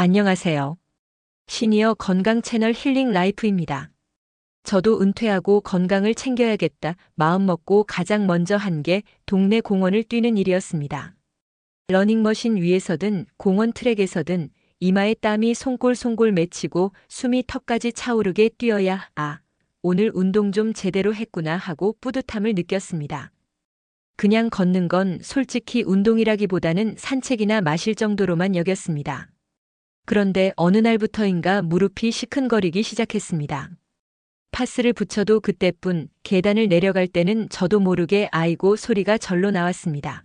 안녕하세요. 시니어 건강 채널 힐링 라이프입니다. 저도 은퇴하고 건강을 챙겨야겠다 마음먹고 가장 먼저 한 게 동네 공원을 뛰는 일이었습니다. 러닝머신 위에서든 공원 트랙에서든 이마에 땀이 송골송골 맺히고 숨이 턱까지 차오르게 뛰어야 오늘 운동 좀 제대로 했구나 하고 뿌듯함을 느꼈습니다. 그냥 걷는 건 솔직히 운동이라기보다는 산책이나 마실 정도로만 여겼습니다. 그런데 어느 날부터인가 무릎이 시큰거리기 시작했습니다. 파스를 붙여도 그때뿐 계단을 내려갈 때는 저도 모르게 아이고 소리가 절로 나왔습니다.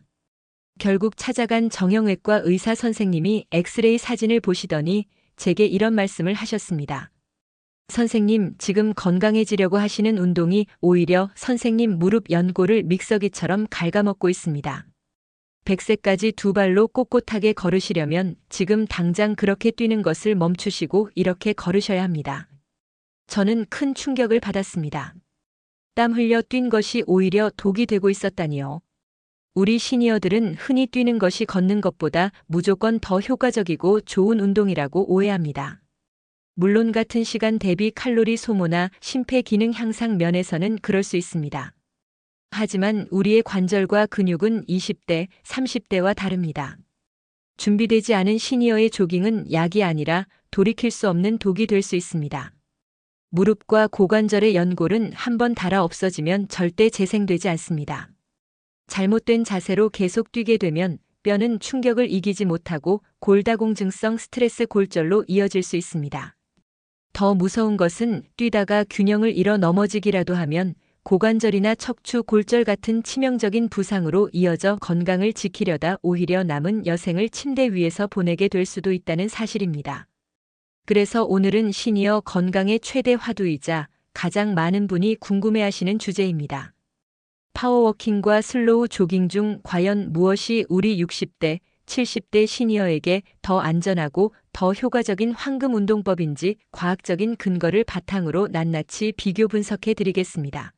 결국 찾아간 정형외과 의사 선생님이 엑스레이 사진을 보시더니 제게 이런 말씀을 하셨습니다. 선생님, 지금 건강해지려고 하시는 운동이 오히려 선생님 무릎 연골을 믹서기처럼 갉아먹고 있습니다. 100세까지 두 발로 꼿꼿하게 걸으시려면 지금 당장 그렇게 뛰는 것을 멈추시고 이렇게 걸으셔야 합니다. 저는 큰 충격을 받았습니다. 땀 흘려 뛴 것이 오히려 독이 되고 있었다니요. 우리 시니어들은 흔히 뛰는 것이 걷는 것보다 무조건 더 효과적이고 좋은 운동이라고 오해합니다. 물론 같은 시간 대비 칼로리 소모나 심폐기능 향상 면에서는 그럴 수 있습니다. 하지만 우리의 관절과 근육은 20대, 30대와 다릅니다. 준비되지 않은 시니어의 조깅은 약이 아니라 돌이킬 수 없는 독이 될 수 있습니다. 무릎과 고관절의 연골은 한번 닳아 없어지면 절대 재생되지 않습니다. 잘못된 자세로 계속 뛰게 되면 뼈는 충격을 이기지 못하고 골다공증성 스트레스 골절로 이어질 수 있습니다. 더 무서운 것은 뛰다가 균형을 잃어 넘어지기라도 하면 고관절이나 척추 골절 같은 치명적인 부상으로 이어져 건강을 지키려다 오히려 남은 여생을 침대 위에서 보내게 될 수도 있다는 사실입니다. 그래서 오늘은 시니어 건강의 최대 화두이자 가장 많은 분이 궁금해하시는 주제입니다. 파워워킹과 슬로우 조깅 중 과연 무엇이 우리 60대, 70대 시니어에게 더 안전하고 더 효과적인 황금 운동법인지 과학적인 근거를 바탕으로 낱낱이 비교 분석해 드리겠습니다.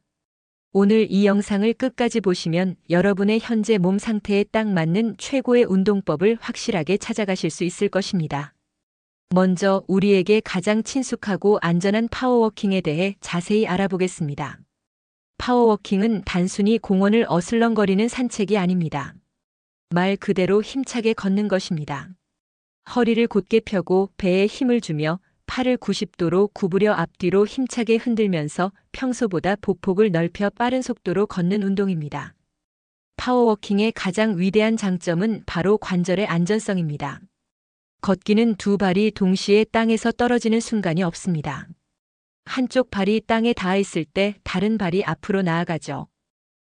오늘 이 영상을 끝까지 보시면 여러분의 현재 몸 상태에 딱 맞는 최고의 운동법을 확실하게 찾아가실 수 있을 것입니다. 먼저 우리에게 가장 친숙하고 안전한 파워워킹에 대해 자세히 알아보겠습니다. 파워워킹은 단순히 공원을 어슬렁거리는 산책이 아닙니다. 말 그대로 힘차게 걷는 것입니다. 허리를 곧게 펴고 배에 힘을 주며 팔을 90도로 구부려 앞뒤로 힘차게 흔들면서 평소보다 보폭을 넓혀 빠른 속도로 걷는 운동입니다. 파워워킹의 가장 위대한 장점은 바로 관절의 안전성입니다. 걷기는 두 발이 동시에 땅에서 떨어지는 순간이 없습니다. 한쪽 발이 땅에 닿아 있을 때 다른 발이 앞으로 나아가죠.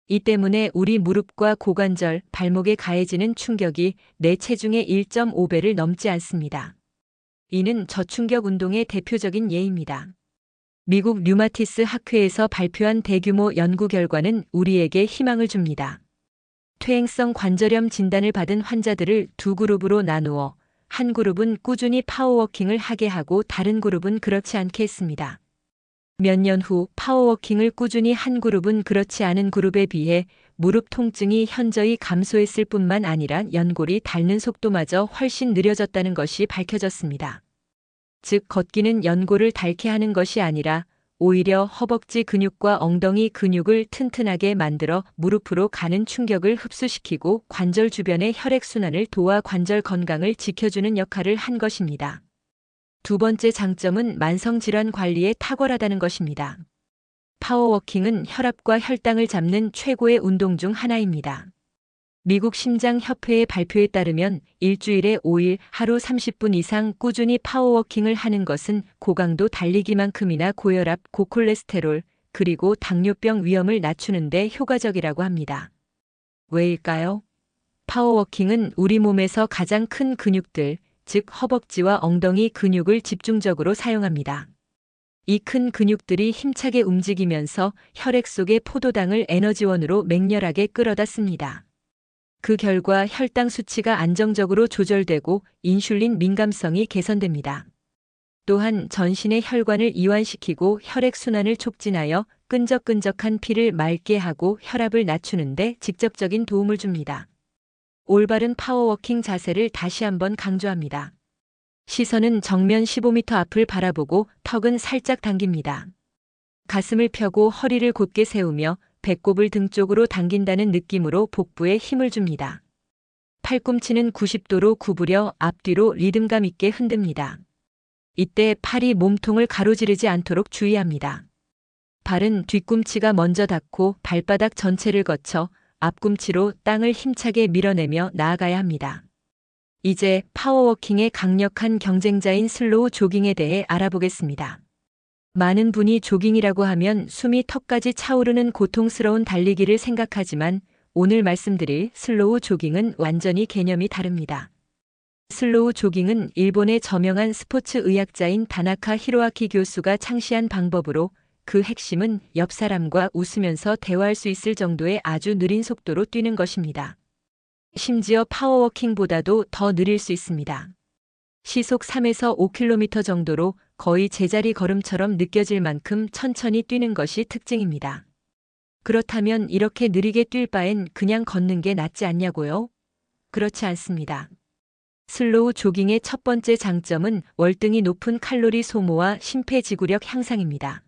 이 때문에 우리 무릎과 고관절, 발목에 가해지는 충격이 내 체중의 1.5배를 넘지 않습니다. 이는 저충격 운동의 대표적인 예입니다. 미국 류마티스 학회에서 발표한 대규모 연구 결과는 우리에게 희망을 줍니다. 퇴행성 관절염 진단을 받은 환자들을 두 그룹으로 나누어 한 그룹은 꾸준히 파워워킹을 하게 하고 다른 그룹은 그렇지 않게 했습니다. 몇 년 후 파워워킹을 꾸준히 한 그룹은 그렇지 않은 그룹에 비해 무릎 통증이 현저히 감소했을 뿐만 아니라 연골이 닳는 속도마저 훨씬 느려졌다는 것이 밝혀졌습니다. 즉 걷기는 연골을 닳게 하는 것이 아니라 오히려 허벅지 근육과 엉덩이 근육을 튼튼하게 만들어 무릎으로 가는 충격을 흡수시키고 관절 주변의 혈액순환을 도와 관절 건강을 지켜주는 역할을 한 것입니다. 두 번째 장점은 만성질환 관리에 탁월하다는 것입니다. 파워워킹은 혈압과 혈당을 잡는 최고의 운동 중 하나입니다. 미국 심장협회의 발표에 따르면 일주일에 5일 하루 30분 이상 꾸준히 파워워킹을 하는 것은 고강도 달리기만큼이나 고혈압, 고콜레스테롤, 그리고 당뇨병 위험을 낮추는 데 효과적이라고 합니다. 왜일까요? 파워워킹은 우리 몸에서 가장 큰 근육들, 즉 허벅지와 엉덩이 근육을 집중적으로 사용합니다. 이 큰 근육들이 힘차게 움직이면서 혈액 속의 포도당을 에너지원으로 맹렬하게 끌어다 씁니다. 그 결과 혈당 수치가 안정적으로 조절되고 인슐린 민감성이 개선됩니다. 또한 전신의 혈관을 이완시키고 혈액순환을 촉진하여 끈적끈적한 피를 맑게 하고 혈압을 낮추는 데 직접적인 도움을 줍니다. 올바른 파워워킹 자세를 다시 한번 강조합니다. 시선은 정면 15m 앞을 바라보고 턱은 살짝 당깁니다. 가슴을 펴고 허리를 곧게 세우며 배꼽을 등 쪽으로 당긴다는 느낌으로 복부에 힘을 줍니다. 팔꿈치는 90도로 구부려 앞뒤로 리듬감 있게 흔듭니다. 이때 팔이 몸통을 가로지르지 않도록 주의합니다. 발은 뒤꿈치가 먼저 닿고 발바닥 전체를 거쳐 앞꿈치로 땅을 힘차게 밀어내며 나아가야 합니다. 이제 파워워킹의 강력한 경쟁자인 슬로우 조깅에 대해 알아보겠습니다. 많은 분이 조깅이라고 하면 숨이 턱까지 차오르는 고통스러운 달리기를 생각하지만 오늘 말씀드릴 슬로우 조깅은 완전히 개념이 다릅니다. 슬로우 조깅은 일본의 저명한 스포츠 의학자인 다나카 히로아키 교수가 창시한 방법으로 그 핵심은 옆 사람과 웃으면서 대화할 수 있을 정도의 아주 느린 속도로 뛰는 것입니다. 심지어 파워워킹보다도 더 느릴 수 있습니다. 시속 3에서 5km 정도로 거의 제자리 걸음처럼 느껴질 만큼 천천히 뛰는 것이 특징입니다. 그렇다면 이렇게 느리게 뛸 바엔 그냥 걷는 게 낫지 않냐고요? 그렇지 않습니다. 슬로우 조깅의 첫 번째 장점은 월등히 높은 칼로리 소모와 심폐지구력 향상입니다.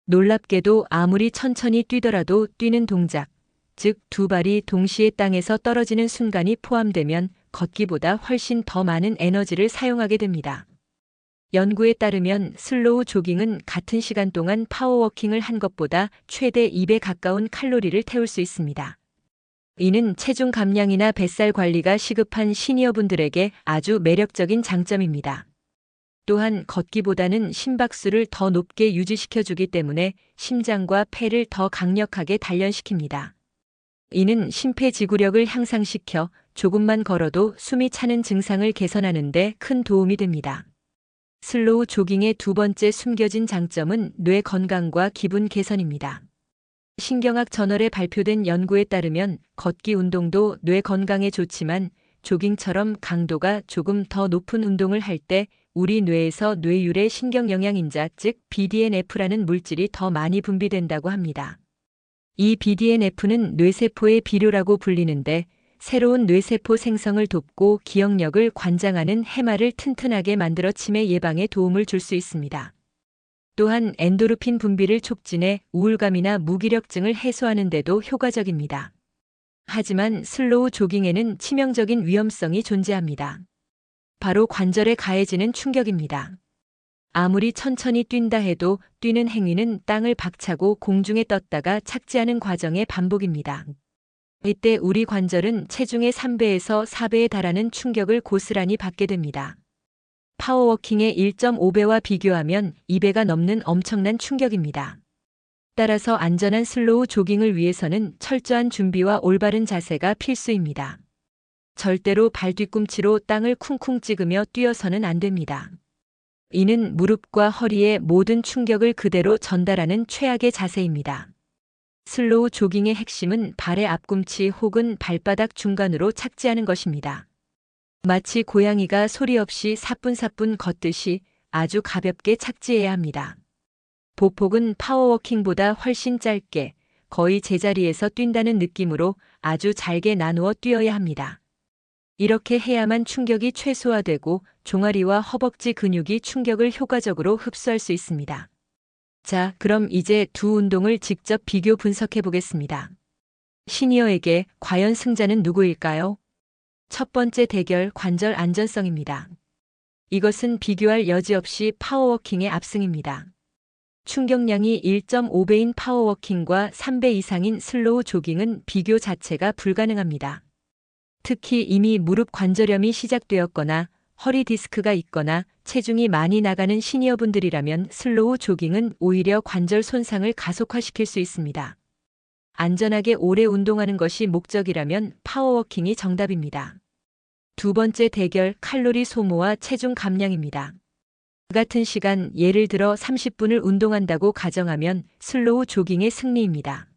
놀랍게도 아무리 천천히 뛰더라도 뛰는 동작, 즉 두 발이 동시에 땅에서 떨어지는 순간이 포함되면 걷기보다 훨씬 더 많은 에너지를 사용하게 됩니다. 연구에 따르면 슬로우 조깅은 같은 시간 동안 파워워킹을 한 것보다 최대 2배 가까운 칼로리를 태울 수 있습니다. 이는 체중 감량이나 뱃살 관리가 시급한 시니어분들에게 아주 매력적인 장점입니다. 또한 걷기보다는 심박수를 더 높게 유지시켜주기 때문에 심장과 폐를 더 강력하게 단련시킵니다. 이는 심폐지구력을 향상시켜 조금만 걸어도 숨이 차는 증상을 개선하는 데 큰 도움이 됩니다. 슬로우 조깅의 두 번째 숨겨진 장점은 뇌 건강과 기분 개선입니다. 신경학 저널에 발표된 연구에 따르면 걷기 운동도 뇌 건강에 좋지만 조깅처럼 강도가 조금 더 높은 운동을 할 때 우리 뇌에서 뇌율의 신경 영양인자 즉 BDNF라는 물질이 더 많이 분비된다고 합니다. 이 BDNF는 뇌세포의 비료라고 불리는데 새로운 뇌세포 생성을 돕고 기억력을 관장하는 해마를 튼튼하게 만들어 치매 예방에 도움을 줄 수 있습니다. 또한 엔도르핀 분비를 촉진해 우울감이나 무기력증을 해소하는 데도 효과적입니다. 하지만 슬로우 조깅에는 치명적인 위험성이 존재합니다. 바로 관절에 가해지는 충격입니다. 아무리 천천히 뛴다 해도 뛰는 행위는 땅을 박차고 공중에 떴다가 착지하는 과정의 반복입니다. 이때 우리 관절은 체중의 3배에서 4배에 달하는 충격을 고스란히 받게 됩니다. 파워워킹의 1.5배와 비교하면 2배가 넘는 엄청난 충격입니다. 따라서 안전한 슬로우 조깅을 위해서는 철저한 준비와 올바른 자세가 필수입니다. 절대로 발 뒤꿈치로 땅을 쿵쿵 찍으며 뛰어서는 안 됩니다. 이는 무릎과 허리에 모든 충격을 그대로 전달하는 최악의 자세입니다. 슬로우 조깅의 핵심은 발의 앞꿈치 혹은 발바닥 중간으로 착지하는 것입니다. 마치 고양이가 소리 없이 사뿐사뿐 걷듯이 아주 가볍게 착지해야 합니다. 보폭은 파워워킹보다 훨씬 짧게 거의 제자리에서 뛴다는 느낌으로 아주 잘게 나누어 뛰어야 합니다. 이렇게 해야만 충격이 최소화되고 종아리와 허벅지 근육이 충격을 효과적으로 흡수할 수 있습니다. 자, 그럼 이제 두 운동을 직접 비교 분석해 보겠습니다. 시니어에게 과연 승자는 누구일까요? 첫 번째 대결 관절 안전성입니다. 이것은 비교할 여지 없이 파워워킹의 압승입니다. 충격량이 1.5배인 파워워킹과 3배 이상인 슬로우 조깅은 비교 자체가 불가능합니다. 특히 이미 무릎 관절염이 시작되었거나 허리 디스크가 있거나 체중이 많이 나가는 시니어분들이라면 슬로우 조깅은 오히려 관절 손상을 가속화시킬 수 있습니다. 안전하게 오래 운동하는 것이 목적이라면 파워워킹이 정답입니다. 두 번째 대결 칼로리 소모와 체중 감량입니다. 같은 시간 예를 들어 30분을 운동한다고 가정하면 슬로우 조깅의 승리입니다.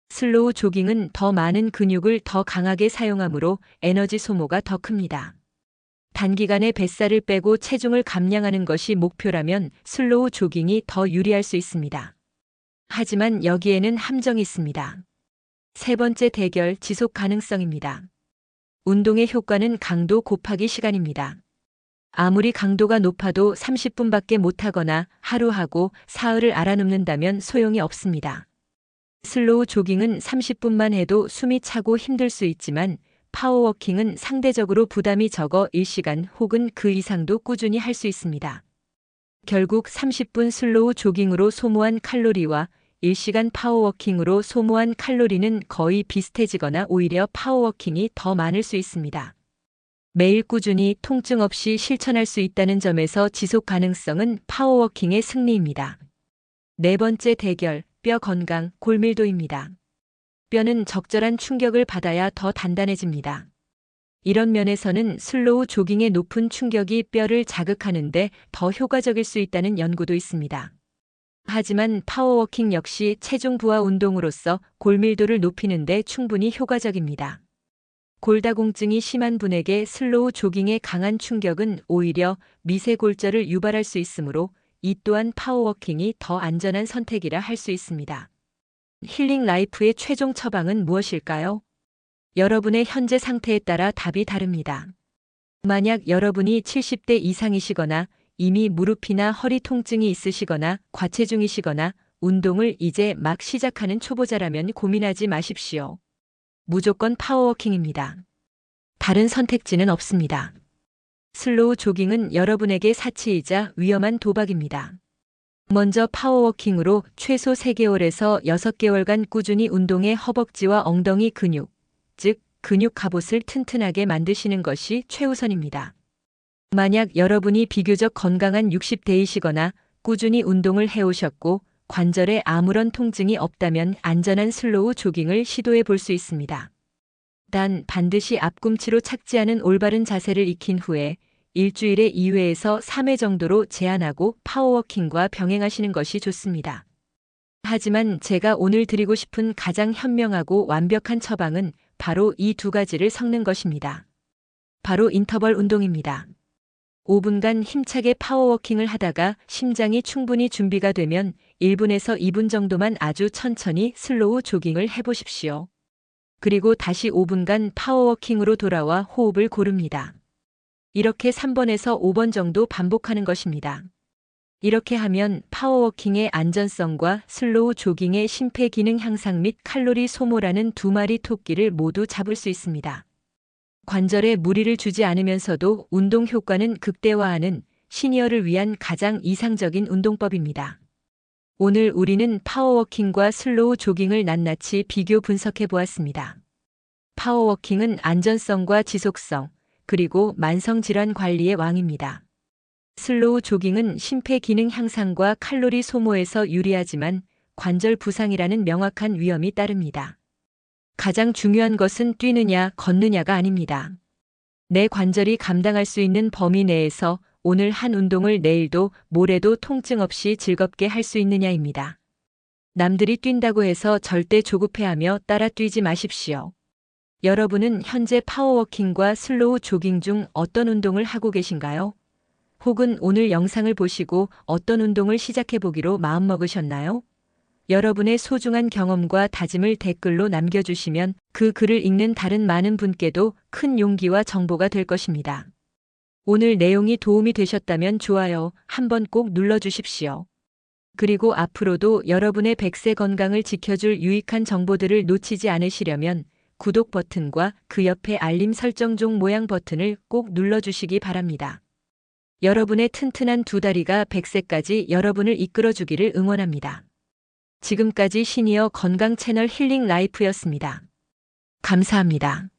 슬로우 조깅은 더 많은 근육을 더 강하게 사용하므로 에너지 소모가 더 큽니다. 단기간에 뱃살을 빼고 체중을 감량하는 것이 목표라면 슬로우 조깅이 더 유리할 수 있습니다. 하지만 여기에는 함정이 있습니다. 세 번째 대결 지속 가능성입니다. 운동의 효과는 강도 곱하기 시간입니다. 아무리 강도가 높아도 30분밖에 못하거나 하루하고 사흘을 알아눕는다면 소용이 없습니다. 슬로우 조깅은 30분만 해도 숨이 차고 힘들 수 있지만 파워워킹은 상대적으로 부담이 적어 1시간 혹은 그 이상도 꾸준히 할 수 있습니다. 결국 30분 슬로우 조깅으로 소모한 칼로리와 1시간 파워워킹으로 소모한 칼로리는 거의 비슷해지거나 오히려 파워워킹이 더 많을 수 있습니다. 매일 꾸준히 통증 없이 실천할 수 있다는 점에서 지속 가능성은 파워워킹의 승리입니다. 네 번째 대결, 뼈 건강, 골밀도입니다. 뼈는 적절한 충격을 받아야 더 단단해집니다. 이런 면에서는 슬로우 조깅의 높은 충격이 뼈를 자극하는데 더 효과적일 수 있다는 연구도 있습니다. 하지만 파워워킹 역시 체중 부하 운동으로서 골밀도를 높이는 데 충분히 효과적입니다. 골다공증이 심한 분에게 슬로우 조깅의 강한 충격은 오히려 미세골절을 유발할 수 있으므로 이 또한 파워워킹이 더 안전한 선택이라 할 수 있습니다. 힐링 라이프의 최종 처방은 무엇일까요? 여러분의 현재 상태에 따라 답이 다릅니다. 만약 여러분이 70대 이상이시거나 이미 무릎이나 허리 통증이 있으시거나 과체중이시거나 운동을 이제 막 시작하는 초보자라면 고민하지 마십시오. 무조건 파워워킹입니다. 다른 선택지는 없습니다. 슬로우 조깅은 여러분에게 사치이자 위험한 도박입니다. 먼저 파워워킹으로 최소 3개월에서 6개월간 꾸준히 운동해 허벅지와 엉덩이 근육, 즉 근육 갑옷을 튼튼하게 만드시는 것이 최우선입니다. 만약 여러분이 비교적 건강한 60대이시거나 꾸준히 운동을 해오셨고 관절에 아무런 통증이 없다면 안전한 슬로우 조깅을 시도해 볼 수 있습니다. 단 반드시 앞꿈치로 착지하는 올바른 자세를 익힌 후에 일주일에 2회에서 3회 정도로 제한하고 파워워킹과 병행하시는 것이 좋습니다. 하지만 제가 오늘 드리고 싶은 가장 현명하고 완벽한 처방은 바로 이 두 가지를 섞는 것입니다. 바로 인터벌 운동입니다. 5분간 힘차게 파워워킹을 하다가 심장이 충분히 준비가 되면 1분에서 2분 정도만 아주 천천히 슬로우 조깅을 해보십시오. 그리고 다시 5분간 파워워킹으로 돌아와 호흡을 고릅니다. 이렇게 3번에서 5번 정도 반복하는 것입니다. 이렇게 하면 파워워킹의 안전성과 슬로우 조깅의 심폐기능 향상 및 칼로리 소모라는 두 마리 토끼를 모두 잡을 수 있습니다. 관절에 무리를 주지 않으면서도 운동 효과는 극대화하는 시니어를 위한 가장 이상적인 운동법입니다. 오늘 우리는 파워워킹과 슬로우 조깅을 낱낱이 비교 분석해 보았습니다. 파워워킹은 안전성과 지속성, 그리고 만성질환 관리의 왕입니다. 슬로우 조깅은 심폐기능 향상과 칼로리 소모에서 유리하지만 관절 부상이라는 명확한 위험이 따릅니다. 가장 중요한 것은 뛰느냐, 걷느냐가 아닙니다. 내 관절이 감당할 수 있는 범위 내에서 오늘 한 운동을 내일도 모레도 통증 없이 즐겁게 할 수 있느냐입니다. 남들이 뛴다고 해서 절대 조급해하며 따라 뛰지 마십시오. 여러분은 현재 파워워킹과 슬로우 조깅 중 어떤 운동을 하고 계신가요? 혹은 오늘 영상을 보시고 어떤 운동을 시작해 보기로 마음먹으셨나요? 여러분의 소중한 경험과 다짐을 댓글로 남겨주시면 그 글을 읽는 다른 많은 분께도 큰 용기와 정보가 될 것입니다. 오늘 내용이 도움이 되셨다면 좋아요 한번 꼭 눌러주십시오. 그리고 앞으로도 여러분의 100세 건강을 지켜줄 유익한 정보들을 놓치지 않으시려면 구독 버튼과 그 옆에 알림 설정 종 모양 버튼을 꼭 눌러주시기 바랍니다. 여러분의 튼튼한 두 다리가 100세까지 여러분을 이끌어주기를 응원합니다. 지금까지 시니어 건강 채널 힐링 라이프였습니다. 감사합니다.